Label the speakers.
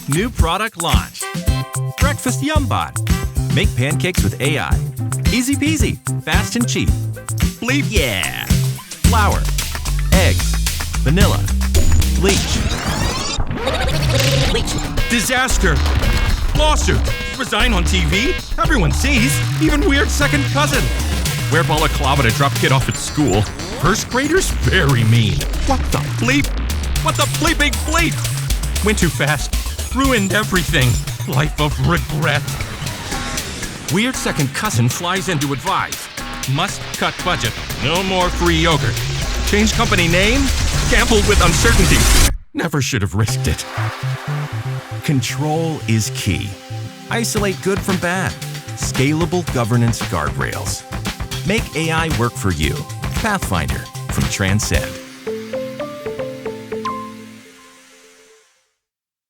Speaker 1: New product launch. Breakfast Yumbot. Make pancakes with AI. Easy peasy, fast and cheap. Bleep yeah! Flour, eggs, vanilla, bleach. Disaster! Lawsuit! Resign on TV? Everyone sees, even weird second cousin. Wear balaclava to drop kid off at school. First graders? Very mean. What the bleep? What the bleeping bleep? Went too fast. Ruined everything. Life of regret. Weird second cousin flies in to advise. Must cut budget. No more free yogurt. Change company name? Gambled with uncertainty. Never should have risked it. Control is key. Isolate good from bad. Scalable governance guardrails. Make AI work for you. Pathfinder from Transcend.